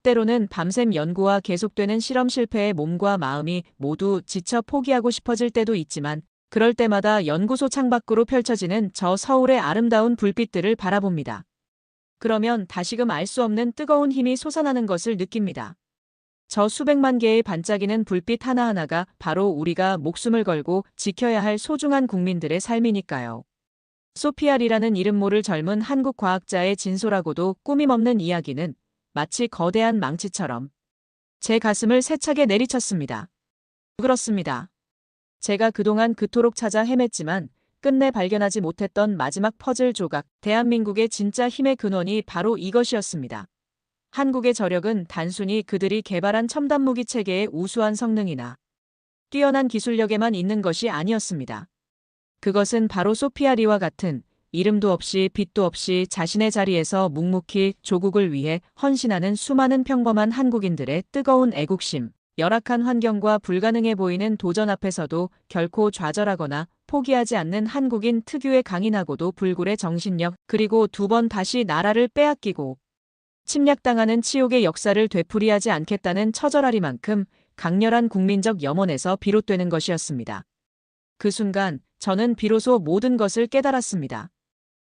Speaker 2: 때로는 밤샘 연구와 계속되는 실험 실패에 몸과 마음이 모두 지쳐 포기하고 싶어질 때도 있지만 그럴 때마다 연구소 창밖으로 펼쳐지는 저 서울의 아름다운 불빛들을 바라봅니다. 그러면 다시금 알 수 없는 뜨거운 힘이 솟아나는 것을 느낍니다. 저 수백만 개의 반짝이는 불빛 하나하나가 바로 우리가 목숨을 걸고 지켜야 할 소중한 국민들의 삶이니까요. 소피아리라는 이름 모를 젊은 한국 과학자의 진솔하고도 꾸밈없는 이야기는 마치 거대한 망치처럼 제 가슴을 세차게 내리쳤습니다. 그렇습니다. 제가 그동안 그토록 찾아 헤맸지만 끝내 발견하지 못했던 마지막 퍼즐 조각, 대한민국의 진짜 힘의 근원이 바로 이것이었습니다. 한국의 저력은 단순히 그들이 개발한 첨단 무기 체계의 우수한 성능이나 뛰어난 기술력에만 있는 것이 아니었습니다. 그것은 바로 소피아리와 같은 이름도 없이 빛도 없이 자신의 자리에서 묵묵히 조국을 위해 헌신하는 수많은 평범한 한국인들의 뜨거운 애국심, 열악한 환경과 불가능해 보이는 도전 앞에서도 결코 좌절하거나 포기하지 않는 한국인 특유의 강인하고도 불굴의 정신력, 그리고 두 번 다시 나라를 빼앗기고 침략당하는 치욕의 역사를 되풀이하지 않겠다는 처절하리만큼 강렬한 국민적 염원에서 비롯되는 것이었습니다. 그 순간 저는 비로소 모든 것을 깨달았습니다.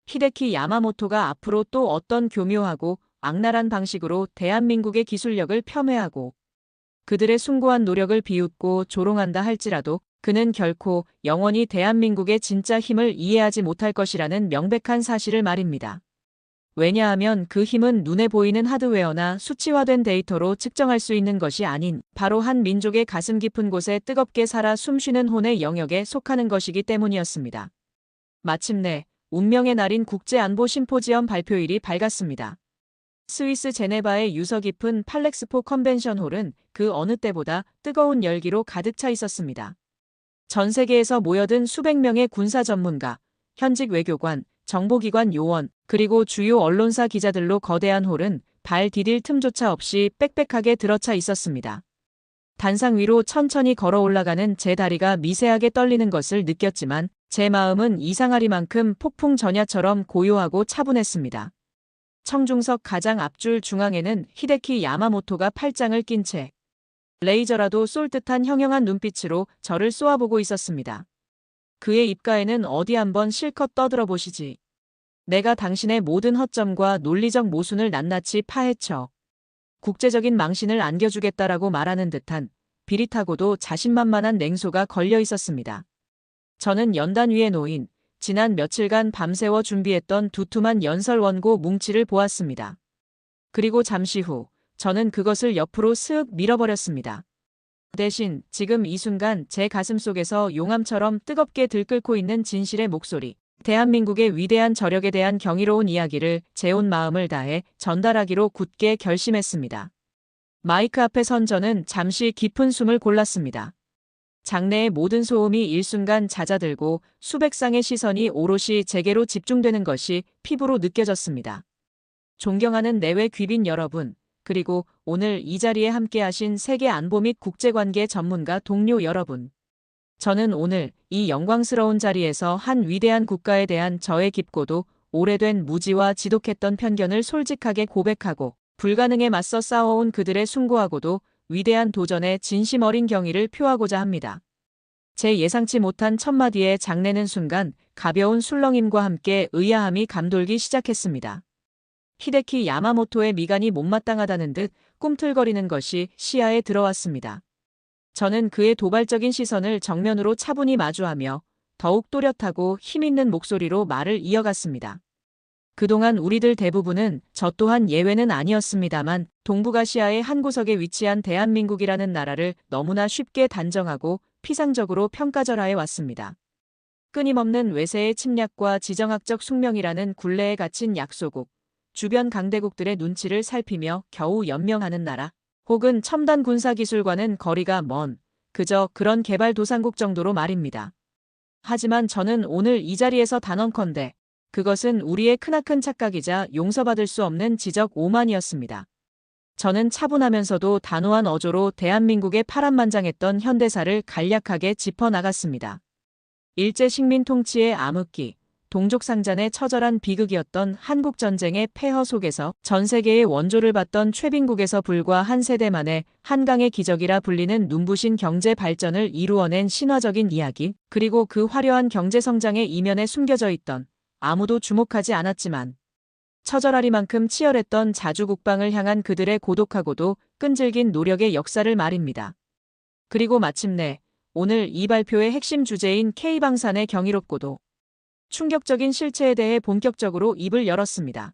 Speaker 2: 히데키 야마모토가 앞으로 또 어떤 교묘하고 악랄한 방식으로 대한민국의 기술력을 폄훼하고 그들의 숭고한 노력을 비웃고 조롱한다 할지라도 그는 결코 영원히 대한민국의 진짜 힘을 이해하지 못할 것이라는 명백한 사실을 말입니다. 왜냐하면 그 힘은 눈에 보이는 하드웨어나 수치화된 데이터로 측정할 수 있는 것이 아닌 바로 한 민족의 가슴 깊은 곳에 뜨겁게 살아 숨쉬는 혼의 영역에 속하는 것이기 때문이었습니다. 마침내 운명의 날인 국제안보 심포지엄 발표일이 밝았습니다. 스위스 제네바의 유서 깊은 팔렉스포 컨벤션 홀은 그 어느 때보다 뜨거운 열기로 가득 차 있었습니다. 전 세계에서 모여든 수백 명의 군사 전문가, 현직 외교관, 정보기관 요원, 그리고 주요 언론사 기자들로 거대한 홀은 발 디딜 틈조차 없이 빽빽하게 들어차 있었습니다. 단상 위로 천천히 걸어 올라가는 제 다리가 미세하게 떨리는 것을 느꼈지만 제 마음은 이상하리만큼 폭풍 전야처럼 고요하고 차분했습니다. 청중석 가장 앞줄 중앙에는 히데키 야마모토가 팔짱을 낀 채 레이저라도 쏠 듯한 형형한 눈빛으로 저를 쏘아보고 있었습니다. 그의 입가에는 어디 한번 실컷 떠들어 보시지. 내가 당신의 모든 허점과 논리적 모순을 낱낱이 파헤쳐 국제적인 망신을 안겨주겠다라고 말하는 듯한 비릿하고도 자신만만한 냉소가 걸려 있었습니다. 저는 연단 위에 놓인 지난 며칠간 밤새워 준비했던 두툼한 연설 원고 뭉치를 보았습니다. 그리고 잠시 후 저는 그것을 옆으로 슥 밀어버렸습니다. 대신 지금 이 순간 제 가슴 속에서 용암처럼 뜨겁게 들끓고 있는 진실의 목소리, 대한민국의 위대한 저력에 대한 경이로운 이야기를 제 온 마음을 다해 전달하기로 굳게 결심했습니다. 마이크 앞에 선 저는 잠시 깊은 숨을 골랐습니다. 장내의 모든 소음이 일순간 잦아들고 수백 쌍의 시선이 오롯이 제게로 집중되는 것이 피부로 느껴졌습니다. 존경하는 내외 귀빈 여러분, 그리고 오늘 이 자리에 함께하신 세계 안보 및 국제관계 전문가 동료 여러분. 저는 오늘 이 영광스러운 자리에서 한 위대한 국가에 대한 저의 깊고도 오래된 무지와 지독했던 편견을 솔직하게 고백하고 불가능에 맞서 싸워온 그들의 숭고하고도 위대한 도전에 진심 어린 경의를 표하고자 합니다. 제 예상치 못한 첫마디에 장내는 순간 가벼운 술렁임과 함께 의아함이 감돌기 시작했습니다. 히데키 야마모토의 미간이 못마땅하다는 듯 꿈틀거리는 것이 시야에 들어왔습니다. 저는 그의 도발적인 시선을 정면으로 차분히 마주하며 더욱 또렷하고 힘있는 목소리로 말을 이어갔습니다. 그동안 우리들 대부분은 저 또한 예외는 아니었습니다만 동북아시아의 한 구석에 위치한 대한민국이라는 나라를 너무나 쉽게 단정하고 피상적으로 평가절하해 왔습니다. 끊임없는 외세의 침략과 지정학적 숙명이라는 굴레에 갇힌 약소국, 주변 강대국들의 눈치를 살피며 겨우 연명하는 나라, 혹은 첨단 군사기술과는 거리가 먼 그저 그런 개발도상국 정도로 말입니다. 하지만 저는 오늘 이 자리에서 단언컨대 그것은 우리의 크나큰 착각이자 용서받을 수 없는 지적 오만이었습니다. 저는 차분하면서도 단호한 어조로 대한민국의 파란만장했던 현대사를 간략하게 짚어나갔습니다. 일제 식민 통치의 암흑기, 동족상잔의 처절한 비극이었던 한국전쟁의 폐허 속에서 전 세계의 원조를 받던 최빈국에서 불과 한 세대 만에 한강의 기적이라 불리는 눈부신 경제 발전을 이루어낸 신화적인 이야기, 그리고 그 화려한 경제 성장의 이면에 숨겨져 있던 아무도 주목하지 않았지만 처절하리만큼 치열했던 자주국방을 향한 그들의 고독하고도 끈질긴 노력의 역사를 말입니다. 그리고 마침내 오늘 이 발표의 핵심 주제인 K방산의 경이롭고도 충격적인 실체에 대해 본격적으로 입을 열었습니다.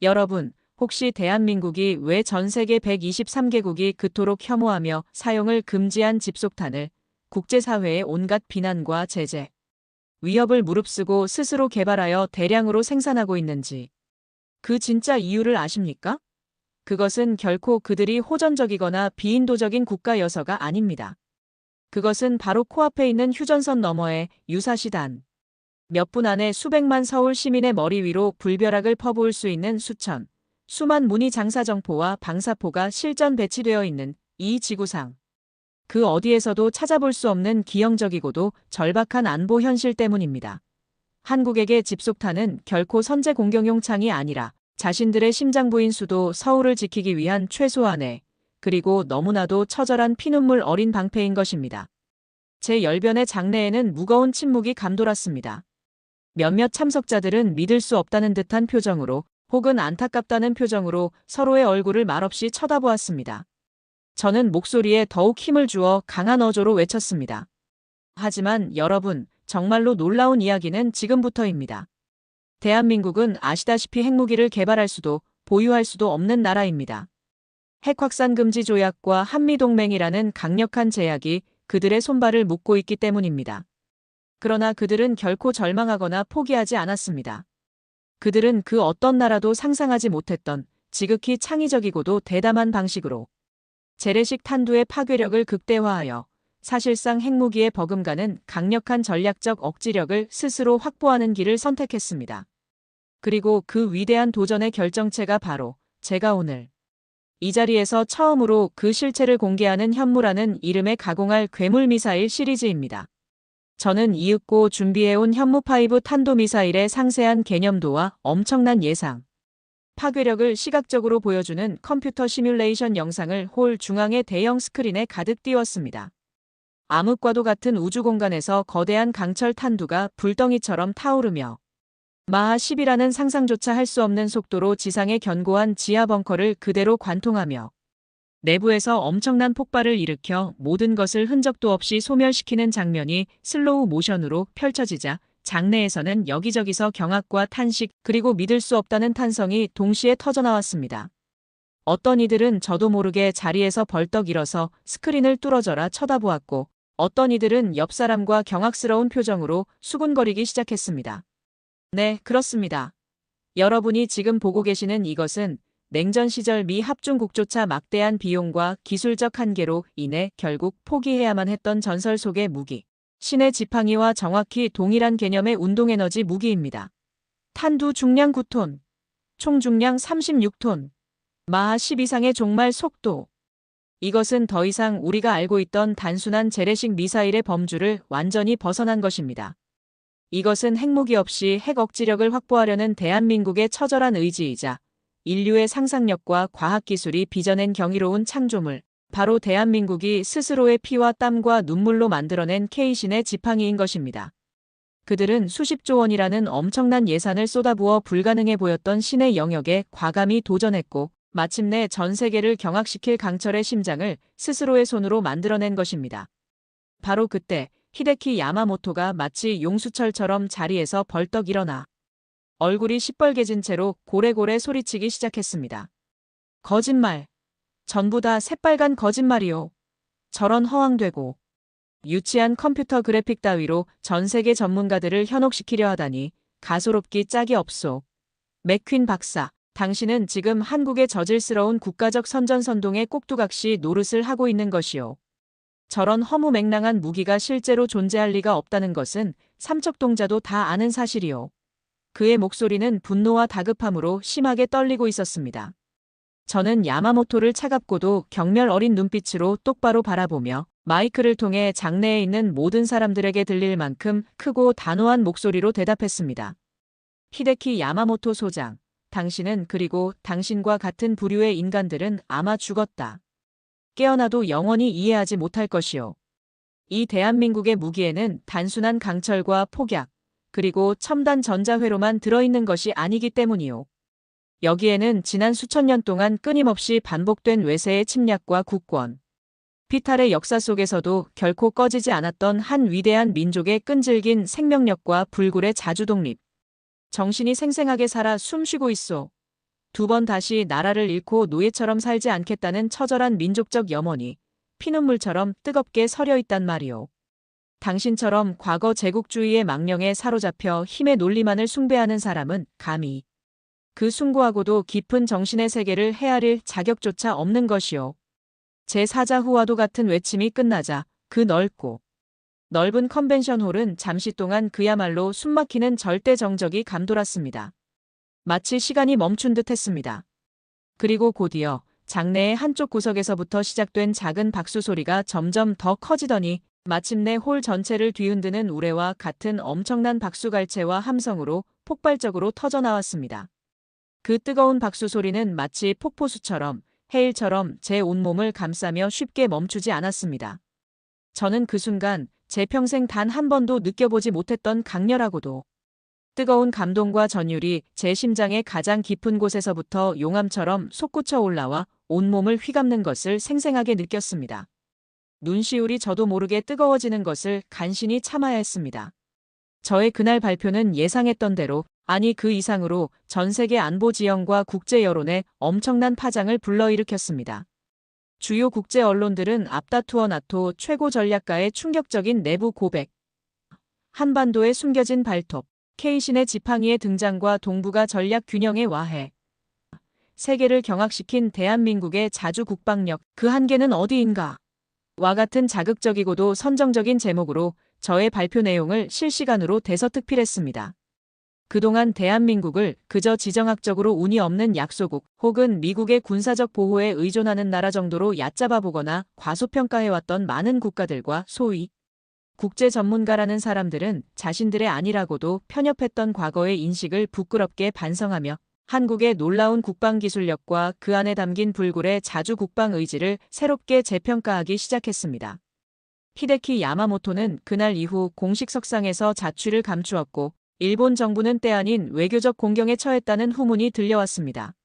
Speaker 2: 여러분, 혹시 대한민국이 왜 전 세계 123개국이 그토록 혐오하며 사용을 금지한 집속탄을 국제사회의 온갖 비난과 제재, 위협을 무릅쓰고 스스로 개발하여 대량으로 생산하고 있는지 그 진짜 이유를 아십니까? 그것은 결코 그들이 호전적이거나 비인도적인 국가여서가 아닙니다. 그것은 바로 코앞에 있는 휴전선 너머의 유사시단. 몇 분 안에 수백만 서울 시민의 머리 위로 불벼락을 퍼부을 수 있는 수만 무늬 장사정포와 방사포가 실전 배치되어 있는 이 지구상. 그 어디에서도 찾아볼 수 없는 기형적이고도 절박한 안보 현실 때문입니다. 한국에게 집속탄은 결코 선제 공격용 창이 아니라 자신들의 심장부인 수도 서울을 지키기 위한 최소한의, 그리고 너무나도 처절한 피눈물 어린 방패인 것입니다. 제 열변의 장내에는 무거운 침묵이 감돌았습니다. 몇몇 참석자들은 믿을 수 없다는 듯한 표정으로 혹은 안타깝다는 표정으로 서로의 얼굴을 말없이 쳐다보았습니다. 저는 목소리에 더욱 힘을 주어 강한 어조로 외쳤습니다. 하지만 여러분, 정말로 놀라운 이야기는 지금부터입니다. 대한민국은 아시다시피 핵무기를 개발할 수도 보유할 수도 없는 나라입니다. 핵확산 금지 조약과 한미동맹이라는 강력한 제약이 그들의 손발을 묶고 있기 때문입니다. 그러나 그들은 결코 절망하거나 포기하지 않았습니다. 그들은 그 어떤 나라도 상상하지 못했던 지극히 창의적이고도 대담한 방식으로 재래식 탄두의 파괴력을 극대화하여 사실상 핵무기에 버금가는 강력한 전략적 억지력을 스스로 확보하는 길을 선택했습니다. 그리고 그 위대한 도전의 결정체가 바로 제가 오늘 이 자리에서 처음으로 그 실체를 공개하는 현무라는 이름의 가공할 괴물 미사일 시리즈입니다. 저는 이윽고 준비해온 현무5 탄도미사일의 상세한 개념도와 엄청난 예상, 파괴력을 시각적으로 보여주는 컴퓨터 시뮬레이션 영상을 홀 중앙의 대형 스크린에 가득 띄웠습니다. 암흑과도 같은 우주 공간에서 거대한 강철 탄두가 불덩이처럼 타오르며 마하 10이라는 상상조차 할 수 없는 속도로 지상의 견고한 지하 벙커를 그대로 관통하며 내부에서 엄청난 폭발을 일으켜 모든 것을 흔적도 없이 소멸시키는 장면이 슬로우 모션으로 펼쳐지자 장내에서는 여기저기서 경악과 탄식 그리고 믿을 수 없다는 탄성이 동시에 터져나왔습니다. 어떤 이들은 저도 모르게 자리에서 벌떡 일어서 스크린을 뚫어져라 쳐다보았고 어떤 이들은 옆 사람과 경악스러운 표정으로 수군거리기 시작했습니다. 네, 그렇습니다. 여러분이 지금 보고 계시는 이것은 냉전 시절 미 합중국조차 막대한 비용과 기술적 한계로 인해 결국 포기해야만 했던 전설 속의 무기. 신의 지팡이와 정확히 동일한 개념의 운동에너지 무기입니다. 탄두 중량 9톤, 총 중량 36톤, 마하 10 이상의 종말 속도. 이것은 더 이상 우리가 알고 있던 단순한 재래식 미사일의 범주를 완전히 벗어난 것입니다. 이것은 핵무기 없이 핵 억지력을 확보하려는 대한민국의 처절한 의지이자 인류의 상상력과 과학기술이 빚어낸 경이로운 창조물, 바로 대한민국이 스스로의 피와 땀과 눈물로 만들어낸 K신의 지팡이인 것입니다. 그들은 수십조 원이라는 엄청난 예산을 쏟아부어 불가능해 보였던 신의 영역에 과감히 도전했고 마침내 전 세계를 경악시킬 강철의 심장을 스스로의 손으로 만들어낸 것입니다. 바로 그때 히데키 야마모토가 마치 용수철처럼 자리에서 벌떡 일어나 얼굴이 시뻘개진 채로 고래고래 소리치기 시작했습니다. 거짓말. 전부 다 새빨간 거짓말이요. 저런 허황되고 유치한 컴퓨터 그래픽 따위로 전 세계 전문가들을 현혹시키려 하다니 가소롭기 짝이 없소. 맥퀸 박사, 당신은 지금 한국의 저질스러운 국가적 선전선동의 꼭두각시 노릇을 하고 있는 것이요. 저런 허무맹랑한 무기가 실제로 존재할 리가 없다는 것은 삼척동자도 다 아는 사실이요. 그의 목소리는 분노와 다급함으로 심하게 떨리고 있었습니다. 저는 야마모토를 차갑고도 경멸 어린 눈빛으로 똑바로 바라보며 마이크를 통해 장내에 있는 모든 사람들에게 들릴 만큼 크고 단호한 목소리로 대답했습니다. 히데키 야마모토 소장, 당신은 그리고 당신과 같은 부류의 인간들은 아마 죽었다. 깨어나도 영원히 이해하지 못할 것이요. 이 대한민국의 무기에는 단순한 강철과 폭약, 그리고 첨단 전자회로만 들어있는 것이 아니기 때문이요. 여기에는 지난 수천 년 동안 끊임없이 반복된 외세의 침략과 국권, 피탈의 역사 속에서도 결코 꺼지지 않았던 한 위대한 민족의 끈질긴 생명력과 불굴의 자주독립, 정신이 생생하게 살아 숨쉬고 있소. 두 번 다시 나라를 잃고 노예처럼 살지 않겠다는 처절한 민족적 염원이 피눈물처럼 뜨겁게 서려 있단 말이오. 당신처럼 과거 제국주의의 망령에 사로잡혀 힘의 논리만을 숭배하는 사람은 감히 그 숭고하고도 깊은 정신의 세계를 헤아릴 자격조차 없는 것이오. 제4자후와도 같은 외침이 끝나자 그 넓고 넓은 컨벤션홀은 잠시 동안 그야말로 숨막히는 절대 정적이 감돌았습니다. 마치 시간이 멈춘 듯 했습니다. 그리고 곧이어 장내의 한쪽 구석에서부터 시작된 작은 박수 소리가 점점 더 커지더니 마침내 홀 전체를 뒤흔드는 우레와 같은 엄청난 박수갈채와 함성으로 폭발적으로 터져나왔습니다. 그 뜨거운 박수 소리는 마치 폭포수처럼 해일처럼 제 온몸을 감싸며 쉽게 멈추지 않았습니다. 저는 그 순간 제 평생 단 한 번도 느껴보지 못했던 강렬하고도 뜨거운 감동과 전율이 제 심장의 가장 깊은 곳에서부터 용암처럼 솟구쳐 올라와 온몸을 휘감는 것을 생생하게 느꼈습니다. 눈시울이 저도 모르게 뜨거워지는 것을 간신히 참아야 했습니다. 저의 그날 발표는 예상했던 대로, 아니 그 이상으로 전 세계 안보 지형과 국제 여론에 엄청난 파장을 불러일으켰습니다. 주요 국제 언론들은 앞다투어 나토 최고 전략가의 충격적인 내부 고백, 한반도에 숨겨진 발톱, K신의 지팡이의 등장과 동북아 전략 균형의 와해, 세계를 경악시킨 대한민국의 자주 국방력, 그 한계는 어디인가? 와 같은 자극적이고도 선정적인 제목으로 저의 발표 내용을 실시간으로 대서특필했습니다. 그동안 대한민국을 그저 지정학적으로 운이 없는 약소국 혹은 미국의 군사적 보호에 의존하는 나라 정도로 얕잡아 보거나 과소평가해왔던 많은 국가들과 소위 국제 전문가라는 사람들은 자신들의 아니라고도 편협했던 과거의 인식을 부끄럽게 반성하며 한국의 놀라운 국방기술력과 그 안에 담긴 불굴의 자주 국방 의지를 새롭게 재평가하기 시작했습니다. 히데키 야마모토는 그날 이후 공식 석상에서 자취를 감추었고 일본 정부는 때 아닌 외교적 공경에 처했다는 후문이 들려왔습니다.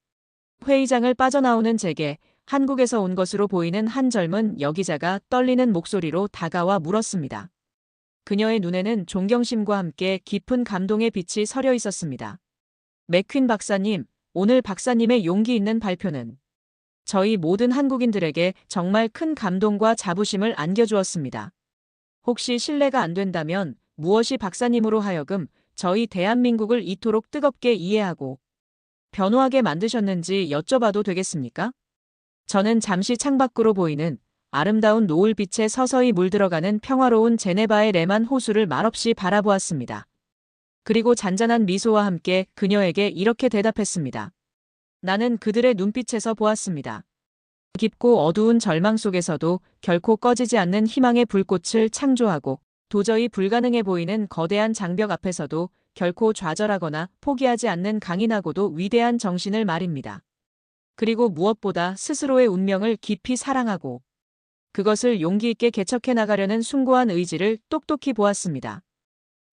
Speaker 2: 회의장을 빠져나오는 제게 한국에서 온 것으로 보이는 한 젊은 여기자가 떨리는 목소리로 다가와 물었습니다. 그녀의 눈에는 존경심과 함께 깊은 감동의 빛이 서려 있었습니다. 맥퀸 박사님, 오늘 박사님의 용기 있는 발표는 저희 모든 한국인들에게 정말 큰 감동과 자부심을 안겨주었습니다. 혹시 실례가 안 된다면 무엇이 박사님으로 하여금 저희 대한민국을 이토록 뜨겁게 이해하고 변호하게 만드셨는지 여쭤봐도 되겠습니까? 저는 잠시 창밖으로 보이는 아름다운 노을빛에 서서히 물들어가는 평화로운 제네바의 레만 호수를 말없이 바라보았습니다. 그리고 잔잔한 미소와 함께 그녀에게 이렇게 대답했습니다. 나는 그들의 눈빛에서 보았습니다. 깊고 어두운 절망 속에서도 결코 꺼지지 않는 희망의 불꽃을 창조하고 도저히 불가능해 보이는 거대한 장벽 앞에서도 결코 좌절하거나 포기하지 않는 강인하고도 위대한 정신을 말입니다. 그리고 무엇보다 스스로의 운명을 깊이 사랑하고 그것을 용기 있게 개척해 나가려는 숭고한 의지를 똑똑히 보았습니다.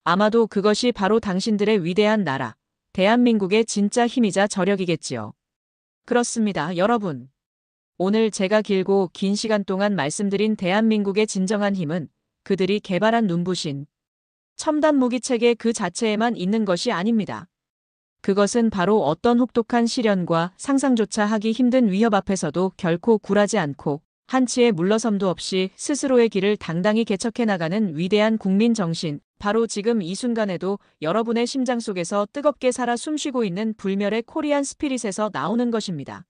Speaker 2: 아마도 그것이 바로 당신들의 위대한 나라, 대한민국의 진짜 힘이자 저력이겠지요. 그렇습니다, 여러분. 오늘 제가 길고 긴 시간 동안 말씀드린 대한민국의 진정한 힘은 그들이 개발한 눈부신 첨단 무기체계 그 자체에만 있는 것이 아닙니다. 그것은 바로 어떤 혹독한 시련과 상상조차 하기 힘든 위협 앞에서도 결코 굴하지 않고 한치의 물러섬도 없이 스스로의 길을 당당히 개척해 나가는 위대한 국민 정신, 바로 지금 이 순간에도 여러분의 심장 속에서 뜨겁게 살아 숨쉬고 있는 불멸의 코리안 스피릿에서 나오는 것입니다.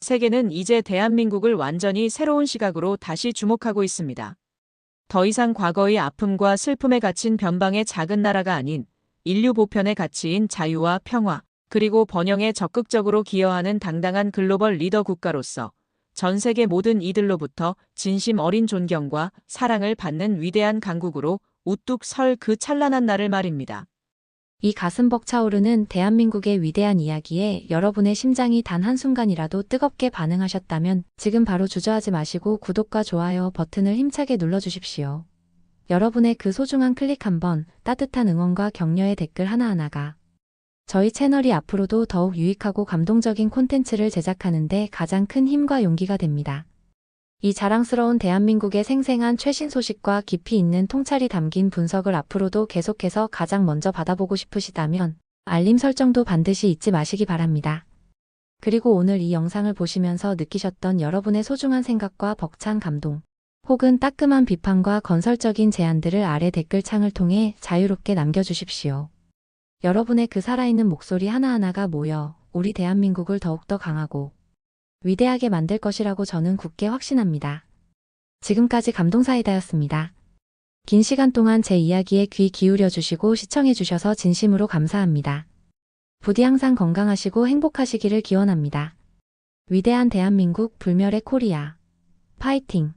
Speaker 2: 세계는 이제 대한민국을 완전히 새로운 시각으로 다시 주목하고 있습니다. 더 이상 과거의 아픔과 슬픔에 갇힌 변방의 작은 나라가 아닌 인류 보편의 가치인 자유와 평화, 그리고 번영에 적극적으로 기여하는 당당한 글로벌 리더 국가로서 전 세계 모든 이들로부터 진심 어린 존경과 사랑을 받는 위대한 강국으로 우뚝 설 그 찬란한 날을 말입니다.
Speaker 3: 이 가슴 벅차오르는 대한민국의 위대한 이야기에 여러분의 심장이 단 한순간이라도 뜨겁게 반응하셨다면 지금 바로 주저하지 마시고 구독과 좋아요 버튼을 힘차게 눌러주십시오. 여러분의 그 소중한 클릭 한번, 따뜻한 응원과 격려의 댓글 하나하나가 저희 채널이 앞으로도 더욱 유익하고 감동적인 콘텐츠를 제작하는데 가장 큰 힘과 용기가 됩니다. 이 자랑스러운 대한민국의 생생한 최신 소식과 깊이 있는 통찰이 담긴 분석을 앞으로도 계속해서 가장 먼저 받아보고 싶으시다면 알림 설정도 반드시 잊지 마시기 바랍니다. 그리고 오늘 이 영상을 보시면서 느끼셨던 여러분의 소중한 생각과 벅찬 감동, 혹은 따끔한 비판과 건설적인 제안들을 아래 댓글창을 통해 자유롭게 남겨주십시오. 여러분의 그 살아있는 목소리 하나하나가 모여 우리 대한민국을 더욱더 강하고 위대하게 만들 것이라고 저는 굳게 확신합니다. 지금까지 감동사이다였습니다. 긴 시간 동안 제 이야기에 귀 기울여 주시고 시청해 주셔서 진심으로 감사합니다. 부디 항상 건강하시고 행복하시기를 기원합니다. 위대한 대한민국, 불멸의 코리아. 파이팅!